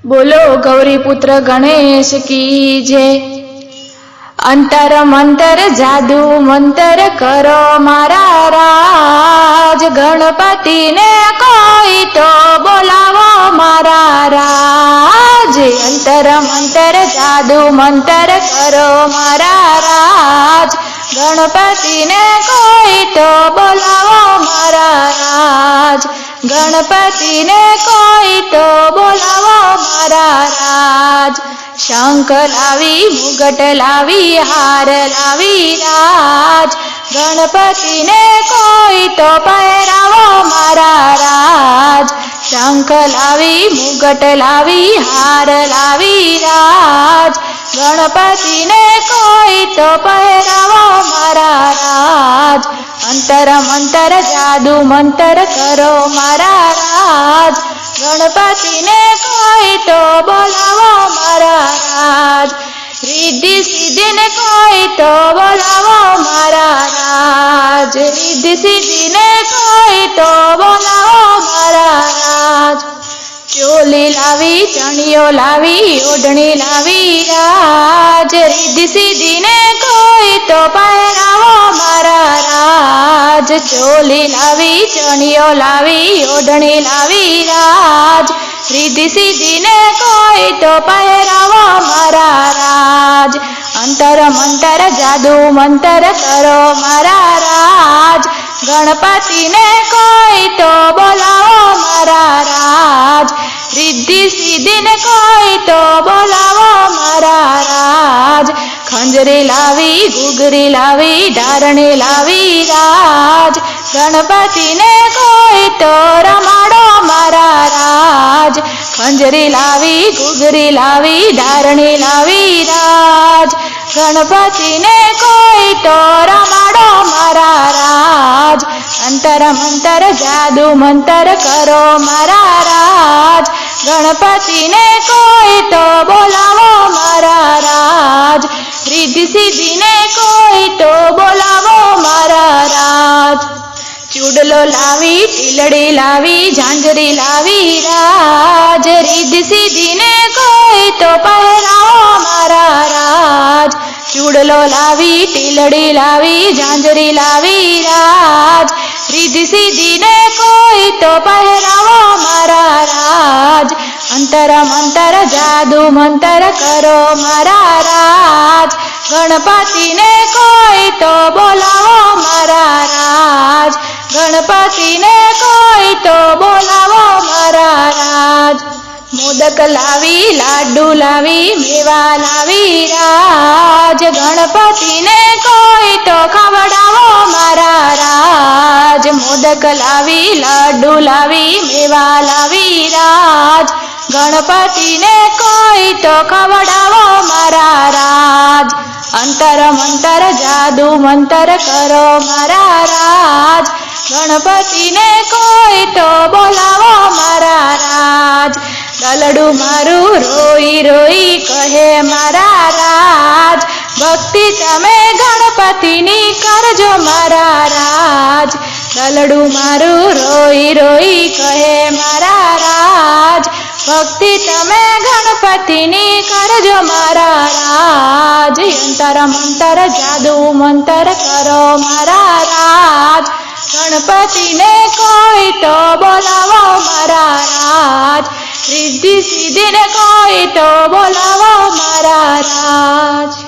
बोलो गौरी पुत्र गणेश की जय। अंतर मंतर जादू मंतर करो मारा राज, गणपति ने कोई तो बोलावो मारा राज। अंतर मंतर जादू मंतर करो मारा राज, गणपति ने कोई तो बोलावो मारा राज। गणपति ने कोई तो बोलावो मारा राज। शंख लावी मुगट लावी हार लावी राज, गणपति ने कोई तो पहरावो मारा राज। शंख लावी मुगट लावी हार लावी राज, गणपति ने कोई तो पहरावो मारा राज। अंतर मंतर जादू मंतर करो मारा राज, गणपति ने कोई तो बोलावो मारा राज। रिद्धि सिद्धि ने कोई तो बोलावो मारा राज, रिद्धि सिद्धि ने कोई तो बोलावो मारा राज। चोली लावी चणियो लावी ओढ़नी लावी राज, रिद्धि सिद्धि ने कोई तो पहरावो मारा राज। चोली लावी चणियो लावी ओढ़नी लावी राज, रिद्धि सिद्धि ने कोई तो पहरावो मारा राज। अंतर मंतर जादू मंतर करो मारा राज, गणपति ने कोई तो बोलावो मारा राज। रिद्धि सिद्धि ने कोई तो बोलावो मारा राज। खंजरी लावी घुघरी लावी ढारणी लावी राज, गणपति ने कोई तो रमाडो मारा राज। खंजरी लावी घुघरी लावी ढारणी लावी राज, गणपति ने कोई तो रमाडो मारा राज। अंतर मंतर जादू मंतर करो मारा राज, गणपति ने कोई तो बोलावो मारा राज। रिद्धि सिद्धि ने कोई तो बोलावो मारा राज। चूडलो लावी टीलड़ी लावी झांझरी लावी राज, रिद्धि सिद्धि ने कोई तो पहरावो मारा राज। चूडलो लावी टीलड़ी लावी झांझरी लावी राज, रिद्धि सिद्धि ने कोई तो पहरावो मारा राज। अंतर मंतर जादू मंतर करो मारा राज, गणपति ने कोई तो बोलावो मारा राज। गणपति ने कोई तो बोलावो मारा राज। मोदक लावी लाडू लावी मेवा लावी राज, गणपति ने कोई तो खवडावो मारा राज। मोदक लावी लाडू लावी मेवा लावी राज, गणपति ने कोई तो खवडावो मारा राज। अंतर मंतर जादू मंतर करो मारा राज, गणपति ने कोई तो बोलावो मारा राज। दलडू मारू रोई रोई कहे मारा राज, भक्ति तमे गणपति नी करजो मारा राज। दलडू मारू रोई रोई कहे मारा राज, भक्ति तमे गणपति नी करजो मारा राज। अंतर मंतर जादू मंतर करो मारा राज, गणपति ने कोई तो बोलावो मारा राज। रिद्धि सिद्धि ने कोई तो बोलावो मारा राज।